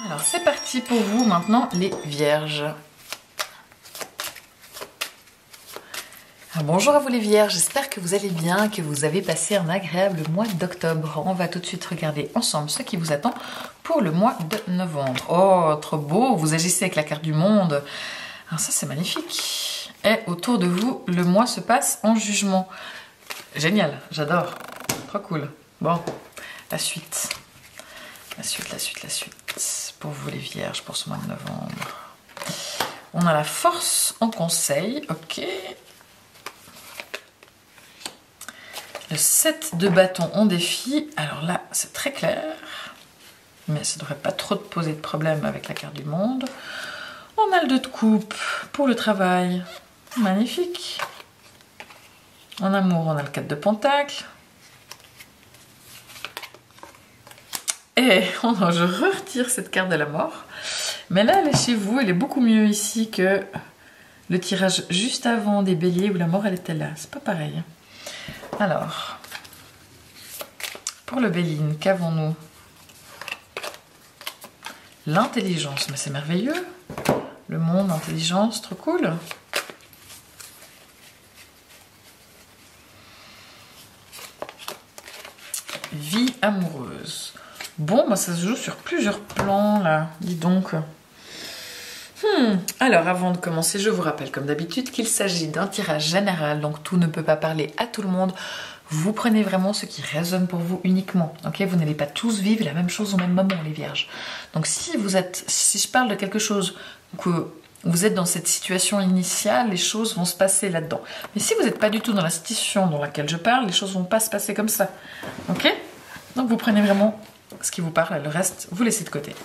Alors c'est parti pour vous maintenant les vierges. Bonjour à vous les vierges, j'espère que vous allez bien, que vous avez passé un agréable mois d'octobre. On va tout de suite regarder ensemble ce qui vous attend pour le mois de novembre. Oh, trop beau, vous agissez avec la carte du monde. Alors ça c'est magnifique. Et autour de vous, le mois se passe en jugement. Génial, j'adore. Trop cool. Bon, la suite. La suite. Pour vous les vierges, pour ce mois de novembre. On a la force en conseil, ok. Le 7 de bâton en défi. Alors là, c'est très clair. Mais ça ne devrait pas trop te poser de problème avec la carte du monde. On a le 2 de coupe pour le travail. Magnifique. En amour, on a le 4 de pentacle. Et je retire cette carte de la mort. Mais là, elle est chez vous. Elle est beaucoup mieux ici que le tirage juste avant des béliers où la mort, elle était là. C'est pas pareil. Alors, pour le Béline, qu'avons-nous? L'intelligence, mais c'est merveilleux. Le monde, l'intelligence, trop cool. Vie amoureuse. Bon, bah ça se joue sur plusieurs plans, là. Dis donc. Alors, avant de commencer, je vous rappelle, comme d'habitude, qu'il s'agit d'un tirage général. Donc, tout ne peut pas parler à tout le monde. Vous prenez vraiment ce qui résonne pour vous uniquement. Ok, vous n'allez pas tous vivre la même chose au même moment, les vierges. Donc, si je parle de quelque chose que vous êtes dans cette situation initiale, les choses vont se passer là-dedans. Mais si vous n'êtes pas du tout dans la situation dans laquelle je parle, les choses ne vont pas se passer comme ça. Ok? Donc, vous prenez vraiment ce qui vous parle et le reste, vous laissez de côté.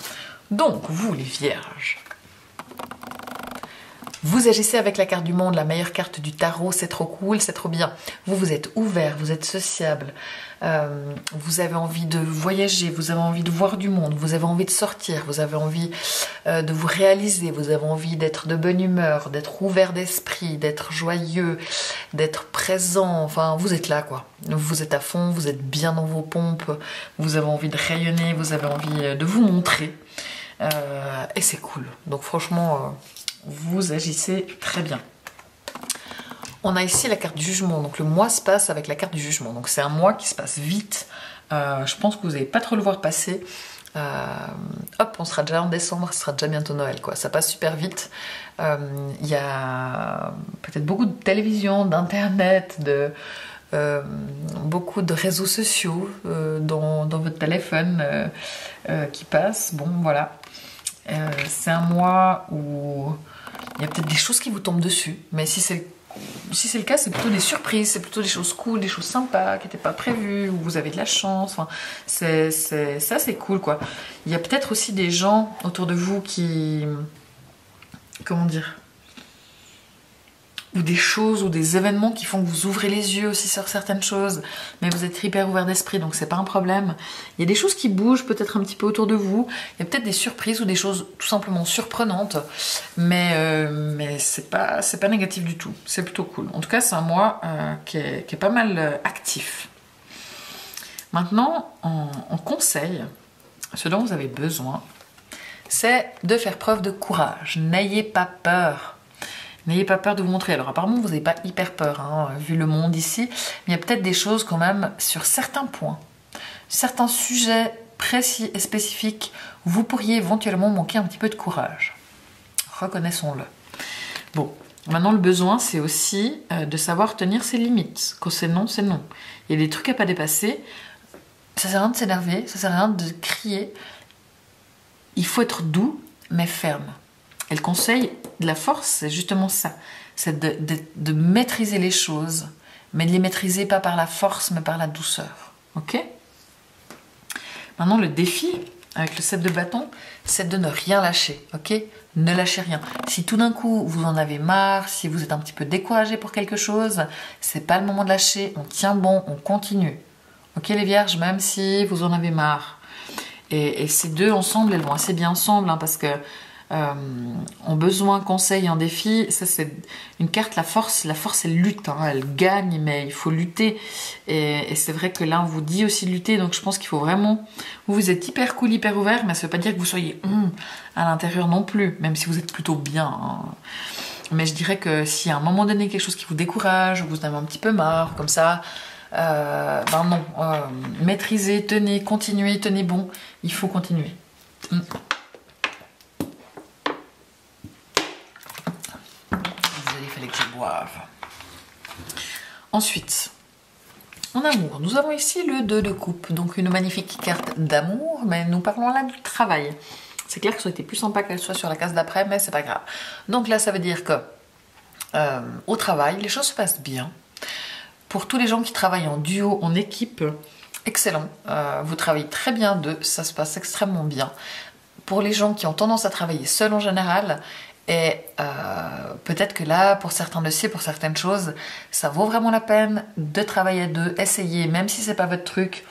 Donc, vous, les vierges, vous agissez avec la carte du monde, la meilleure carte du tarot, c'est trop cool, c'est trop bien. Vous êtes ouvert, vous êtes sociable, vous avez envie de voyager, vous avez envie de voir du monde, vous avez envie de sortir, vous avez envie de vous réaliser, vous avez envie d'être de bonne humeur, d'être ouvert d'esprit, d'être joyeux, d'être présent, enfin vous êtes là quoi. Vous êtes à fond, vous êtes bien dans vos pompes, vous avez envie de rayonner, vous avez envie de vous montrer et c'est cool. Donc franchement... vous agissez très bien. On a ici la carte du jugement. Donc le mois se passe avec la carte du jugement. Donc c'est un mois qui se passe vite. Je pense que vous n'allez pas trop le voir passer. Hop, on sera déjà en décembre, ce sera déjà bientôt Noël, quoi. Ça passe super vite. Il y a peut-être beaucoup de télévision, d'internet, beaucoup de réseaux sociaux dans votre téléphone qui passent. Bon, voilà. C'est un mois où il y a peut-être des choses qui vous tombent dessus, mais si c'est le cas, c'est plutôt des surprises, c'est plutôt des choses cool, des choses sympas qui n'étaient pas prévues, où vous avez de la chance. Enfin, ça c'est cool quoi. Il y a peut-être aussi des gens autour de vous qui, comment dire, ou des choses ou des événements qui font que vous ouvrez les yeux aussi sur certaines choses, mais vous êtes hyper ouvert d'esprit, donc c'est pas un problème. Il y a des choses qui bougent peut-être un petit peu autour de vous, il y a peut-être des surprises ou des choses tout simplement surprenantes, mais c'est pas négatif du tout, c'est plutôt cool. En tout cas, c'est un mois qui est pas mal actif. Maintenant, en conseil, ce dont vous avez besoin, c'est de faire preuve de courage. N'ayez pas peur. N'ayez pas peur de vous montrer. Alors apparemment, vous n'avez pas hyper peur, hein, vu le monde ici. Mais il y a peut-être des choses quand même sur certains points, certains sujets précis et spécifiques, où vous pourriez éventuellement manquer un petit peu de courage. Reconnaissons-le. Bon, maintenant le besoin, c'est aussi de savoir tenir ses limites. Quand c'est non, c'est non. Il y a des trucs à pas dépasser. Ça sert à rien de s'énerver, ça sert à rien de crier. Il faut être doux, mais ferme. Et le conseil de la force, c'est justement ça. C'est de maîtriser les choses, mais de les maîtriser pas par la force, mais par la douceur. Ok? Maintenant, le défi, avec le 7 de bâton, c'est de ne rien lâcher. Ok? Ne lâchez rien. Si tout d'un coup, vous en avez marre, si vous êtes un petit peu découragé pour quelque chose, c'est pas le moment de lâcher. On tient bon, on continue. Ok, les vierges, même si vous en avez marre. Et ces deux ensemble, elles vont assez bien ensemble, hein, parce que ont besoin, conseil en défi. Ça, c'est une carte, la force elle lutte, hein, elle gagne, mais il faut lutter. Et c'est vrai que là, on vous dit aussi de lutter, donc je pense qu'il faut vraiment... Vous êtes hyper cool, hyper ouvert, mais ça veut pas dire que vous soyez à l'intérieur non plus, même si vous êtes plutôt bien, hein. Mais je dirais que si à un moment donné, quelque chose qui vous décourage, ou vous en avez un petit peu marre, comme ça... ben non, maîtrisez, tenez, continuez, tenez bon, il faut continuer. Désolée, il fallait que je boive. Ensuite, en amour, nous avons ici le 2 de coupe, donc une magnifique carte d'amour, mais nous parlons là du travail. C'est clair que ça aurait été plus sympa qu'elle soit sur la case d'après, mais c'est pas grave. Donc là, ça veut dire que au travail, les choses se passent bien. Pour tous les gens qui travaillent en duo, en équipe, excellent. Vous travaillez très bien deux, ça se passe extrêmement bien. Pour les gens qui ont tendance à travailler seuls en général, et peut-être que là, pour certains dossiers, pour certaines choses, ça vaut vraiment la peine de travailler à deux, essayer, même si c'est pas votre truc,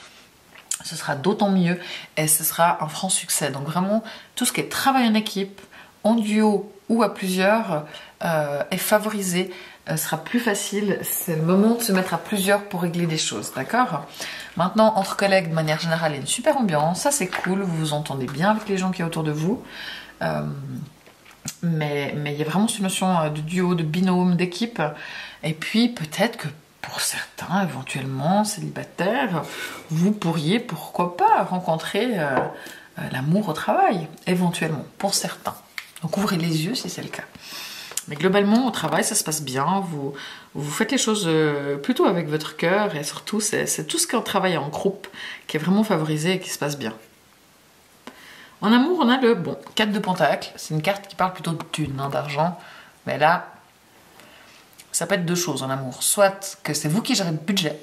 ce sera d'autant mieux et ce sera un franc succès. Donc vraiment, tout ce qui est travail en équipe, en duo ou à plusieurs, est favorisé. Sera plus facile, c'est le moment de se mettre à plusieurs pour régler des choses, d'accord? Maintenant, entre collègues, de manière générale, il y a une super ambiance, ça c'est cool, vous vous entendez bien avec les gens qui sont autour de vous, mais il y a vraiment cette notion de duo, de binôme, d'équipe, et puis peut-être que pour certains, éventuellement célibataires, vous pourriez, pourquoi pas, rencontrer l'amour au travail, éventuellement, pour certains. Donc ouvrez les yeux si c'est le cas. Mais globalement, au travail, ça se passe bien. Vous faites les choses plutôt avec votre cœur. Et surtout, c'est tout ce qui est en travail en groupe qui est vraiment favorisé et qui se passe bien. En amour, on a le 4 de Pentacle. C'est une carte qui parle plutôt de thunes, hein, d'argent. Mais là, ça peut être deux choses en amour. Soit que c'est vous qui gérez le budget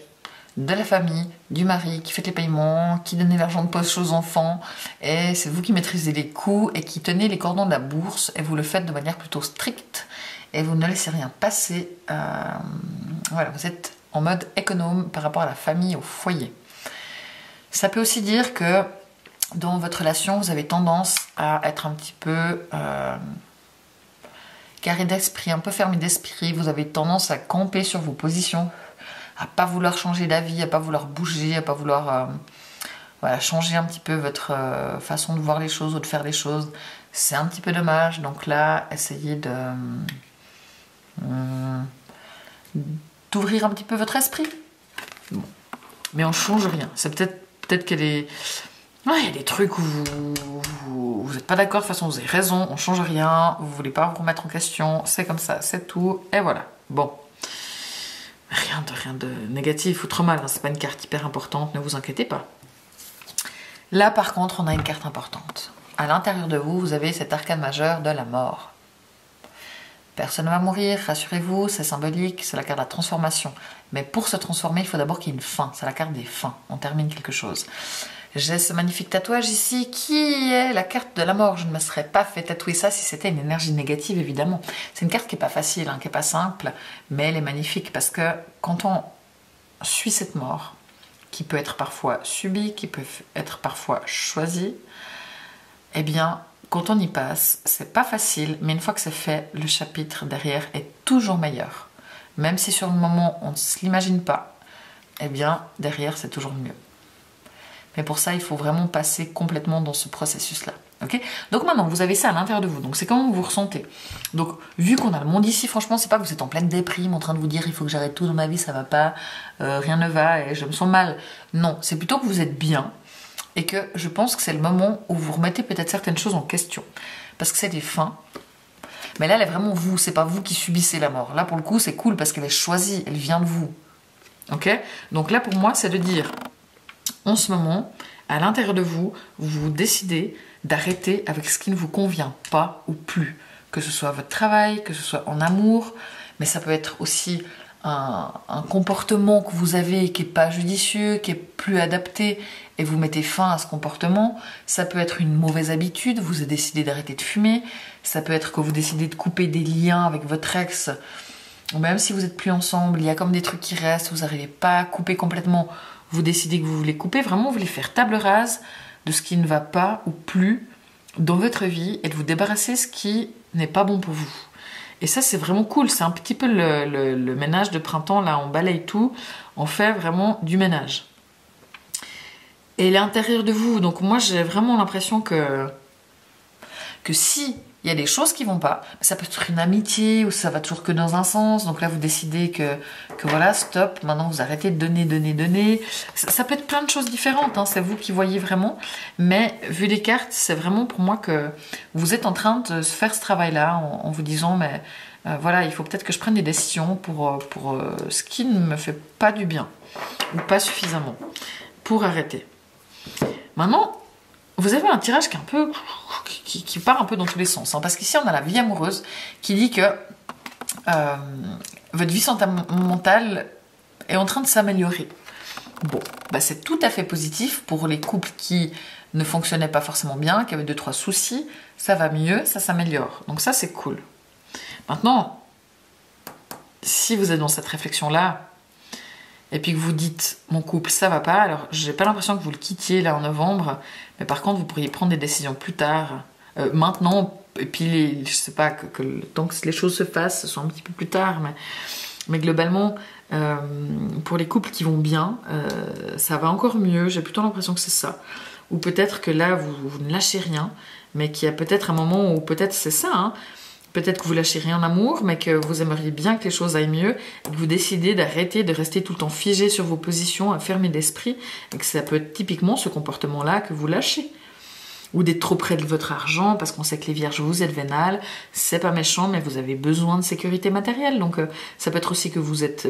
de la famille, du mari, qui faites les paiements, qui donnez l'argent de poche aux enfants, et c'est vous qui maîtrisez les coûts et qui tenez les cordons de la bourse, et vous le faites de manière plutôt stricte, et vous ne laissez rien passer. Voilà, vous êtes en mode économe par rapport à la famille, au foyer. Ça peut aussi dire que dans votre relation, vous avez tendance à être un petit peu carré d'esprit, un peu fermé d'esprit, vous avez tendance à camper sur vos positions, à pas vouloir changer d'avis, à pas vouloir bouger, à pas vouloir voilà, changer un petit peu votre façon de voir les choses ou de faire les choses. C'est un petit peu dommage. Donc là, essayez d'ouvrir un petit peu votre esprit. Bon. Mais on change rien. C'est peut-être qu'il y a il y a des trucs où vous n'êtes pas d'accord, de toute façon vous avez raison, on change rien, vous voulez pas vous remettre en question, c'est comme ça, c'est tout, et voilà. Bon. Rien de négatif ou trop mal, hein. C'est pas une carte hyper importante, ne vous inquiétez pas. Là par contre, on a une carte importante. À l'intérieur de vous, vous avez cet arcane majeur de la mort. Personne ne va mourir, rassurez-vous, c'est symbolique, c'est la carte de la transformation. Mais pour se transformer, il faut d'abord qu'il y ait une fin, c'est la carte des fins, on termine quelque chose. J'ai ce magnifique tatouage ici qui est la carte de la mort. Je ne me serais pas fait tatouer ça si c'était une énergie négative, évidemment. C'est une carte qui n'est pas facile, hein, qui n'est pas simple, mais elle est magnifique parce que quand on suit cette mort, qui peut être parfois subie, qui peut être parfois choisie, eh bien, quand on y passe, c'est pas facile, mais une fois que c'est fait, le chapitre derrière est toujours meilleur. Même si sur le moment, on ne se l'imagine pas, eh bien, derrière, c'est toujours mieux. Mais pour ça, il faut vraiment passer complètement dans ce processus-là. Okay, donc maintenant, vous avez ça à l'intérieur de vous. Donc c'est comment vous vous ressentez. Donc vu qu'on a le monde ici, franchement, c'est pas que vous êtes en pleine déprime, en train de vous dire il faut que j'arrête tout dans ma vie, ça va pas, rien ne va et je me sens mal. Non, c'est plutôt que vous êtes bien et que je pense que c'est le moment où vous remettez peut-être certaines choses en question. Parce que c'est des fins. Mais là, elle est vraiment vous, c'est pas vous qui subissez la mort. Là, pour le coup, c'est cool parce qu'elle est choisie, elle vient de vous. Ok? Donc là, pour moi, c'est de dire... En ce moment, à l'intérieur de vous, vous décidez d'arrêter avec ce qui ne vous convient pas ou plus. Que ce soit votre travail, que ce soit en amour, mais ça peut être aussi un comportement que vous avez qui n'est pas judicieux, qui est plus adapté, et vous mettez fin à ce comportement. Ça peut être une mauvaise habitude, vous avez décidé d'arrêter de fumer. Ça peut être que vous décidez de couper des liens avec votre ex, ou même si vous n'êtes plus ensemble, il y a comme des trucs qui restent, vous n'arrivez pas à couper complètement. Vous décidez que vous voulez couper, vraiment vous voulez faire table rase de ce qui ne va pas ou plus dans votre vie et de vous débarrasser de ce qui n'est pas bon pour vous. Et ça, c'est vraiment cool. C'est un petit peu le ménage de printemps. Là, on balaye tout. On fait vraiment du ménage. Et l'intérieur de vous. Donc moi, j'ai vraiment l'impression que si il y a des choses qui vont pas, ça peut être une amitié ou ça va toujours que dans un sens. Donc là, vous décidez que voilà, stop, maintenant vous arrêtez de donner. Ça peut être plein de choses différentes, hein, c'est vous qui voyez vraiment. Mais vu les cartes, c'est vraiment pour moi que vous êtes en train de faire ce travail-là en vous disant, mais voilà, il faut peut-être que je prenne des décisions pour ce qui ne me fait pas du bien ou pas suffisamment pour arrêter. Maintenant, vous avez un tirage qui est un peu qui part un peu dans tous les sens, hein, parce qu'ici on a la vie amoureuse qui dit que votre vie sentimentale est en train de s'améliorer. Bon, bah c'est tout à fait positif pour les couples qui ne fonctionnaient pas forcément bien, qui avaient 2-3 soucis, ça va mieux, ça s'améliore. Donc ça c'est cool. Maintenant, si vous êtes dans cette réflexion-là, et puis que vous dites mon couple ça va pas, alors j'ai pas l'impression que vous le quittiez là en novembre, mais par contre vous pourriez prendre des décisions plus tard, maintenant, et puis je sais pas, que le temps que les choses se fassent, ce soit un petit peu plus tard, mais globalement, pour les couples qui vont bien, ça va encore mieux, j'ai plutôt l'impression que c'est ça. Ou peut-être que là vous ne lâchez rien, mais qu'il y a peut-être un moment où peut-être c'est ça, hein, peut-être que vous lâchez rien en amour, mais que vous aimeriez bien que les choses aillent mieux, et que vous décidez d'arrêter de rester tout le temps figé sur vos positions, fermé d'esprit, et que ça peut être typiquement ce comportement-là que vous lâchez. Ou d'être trop près de votre argent, parce qu'on sait que les vierges, vous êtes vénales, c'est pas méchant, mais vous avez besoin de sécurité matérielle. Donc ça peut être aussi que vous êtes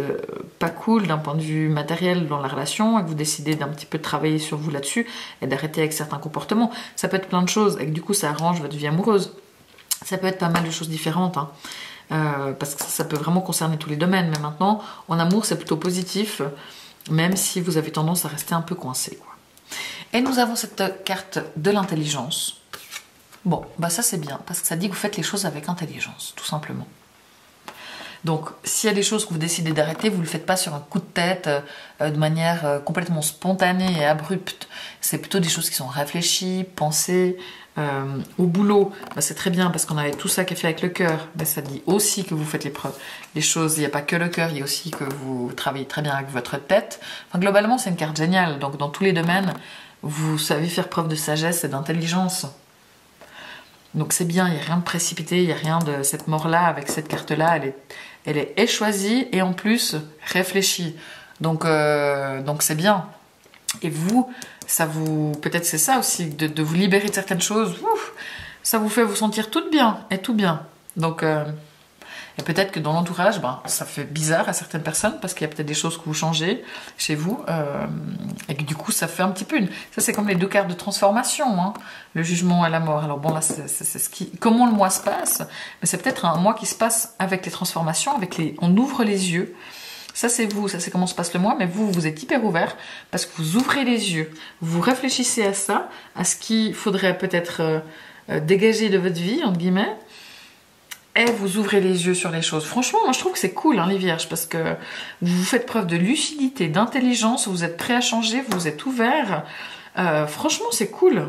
pas cool d'un point de vue matériel dans la relation, et que vous décidez d'un petit peu de travailler sur vous là-dessus, et d'arrêter avec certains comportements. Ça peut être plein de choses, et que du coup ça arrange votre vie amoureuse. Ça peut être pas mal de choses différentes, hein. Parce que ça peut vraiment concerner tous les domaines. Mais maintenant, en amour, c'est plutôt positif, même si vous avez tendance à rester un peu coincé, quoi. Et nous avons cette carte de l'intelligence. Bon, bah ça c'est bien, parce que ça dit que vous faites les choses avec intelligence, tout simplement. Donc, s'il y a des choses que vous décidez d'arrêter, vous ne le faites pas sur un coup de tête, de manière complètement spontanée et abrupte. C'est plutôt des choses qui sont réfléchies, pensées. Au boulot, bah c'est très bien parce qu'on avait tout ça qui est fait avec le cœur, mais ça dit aussi que vous faites les choses, il n'y a pas que le cœur, il y a aussi que vous travaillez très bien avec votre tête. Enfin, globalement, c'est une carte géniale, donc dans tous les domaines, vous savez faire preuve de sagesse et d'intelligence. Donc c'est bien, il n'y a rien de précipité, il n'y a rien de cette mort-là avec cette carte-là, elle est choisie et en plus réfléchie. Donc c'est bien. Et vous, peut-être c'est ça aussi, de vous libérer de certaines choses, ça vous fait vous sentir toute bien et tout bien. Donc, et peut-être que dans l'entourage, ça fait bizarre à certaines personnes parce qu'il y a peut-être des choses que vous changez chez vous et que du coup ça fait un petit peu ça c'est comme les deux cartes de transformation, hein, le jugement et la mort. Alors bon là c'est comment le mois se passe, mais c'est peut-être un mois qui se passe avec les transformations, on ouvre les yeux. Ça c'est vous, ça c'est comment se passe le mois, mais vous êtes hyper ouvert parce que vous ouvrez les yeux, vous réfléchissez à ça, à ce qu'il faudrait peut-être dégager de votre vie, entre guillemets, et vous ouvrez les yeux sur les choses. Franchement, moi je trouve que c'est cool, hein, les vierges, parce que vous faites preuve de lucidité, d'intelligence, vous êtes prêts à changer, vous êtes ouverts. Franchement, c'est cool.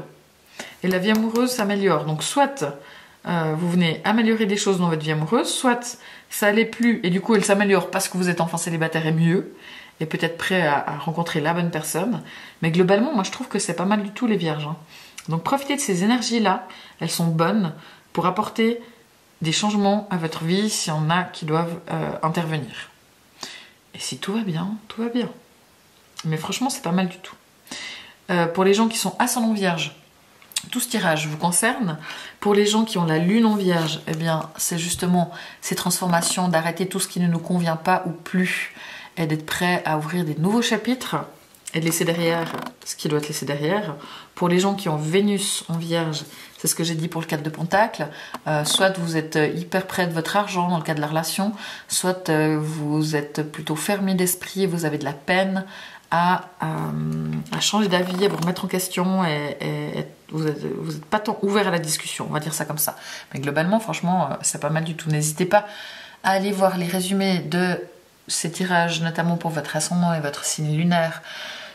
Et la vie amoureuse s'améliore. Donc soit vous venez améliorer des choses dans votre vie amoureuse, soit ça allait plus et du coup elle s'améliore parce que vous êtes enfin célibataire et mieux et peut-être prêt à rencontrer la bonne personne. Mais globalement, moi je trouve que c'est pas mal du tout les vierges, hein. Donc profitez de ces énergies-là, elles sont bonnes pour apporter des changements à votre vie s'il y en a qui doivent intervenir. Et si tout va bien, tout va bien. Mais franchement, c'est pas mal du tout. Pour les gens qui sont ascendant vierge, tout ce tirage vous concerne. Pour les gens qui ont la lune en vierge, eh bien, c'est justement ces transformations, d'arrêter tout ce qui ne nous convient pas ou plus, et d'être prêt à ouvrir des nouveaux chapitres, et de laisser derrière ce qui doit être laissé derrière. Pour les gens qui ont Vénus en vierge, c'est ce que j'ai dit pour le 4 de Pentacle, soit vous êtes hyper près de votre argent dans le cas de la relation, soit vous êtes plutôt fermé d'esprit, vous avez de la peine à changer d'avis, à vous remettre en question et vous êtes pas tant ouvert à la discussion, on va dire ça comme ça. Mais globalement, franchement, c'est pas mal du tout. N'hésitez pas à aller voir les résumés de ces tirages, notamment pour votre ascendant et votre signe lunaire,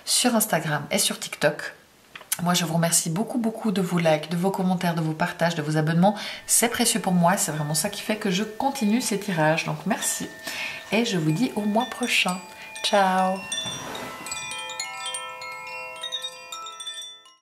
sur Instagram et sur TikTok. Moi, je vous remercie beaucoup, beaucoup de vos likes, de vos commentaires, de vos partages, de vos abonnements. C'est précieux pour moi. C'est vraiment ça qui fait que je continue ces tirages. Donc, merci. Et je vous dis au mois prochain. Ciao!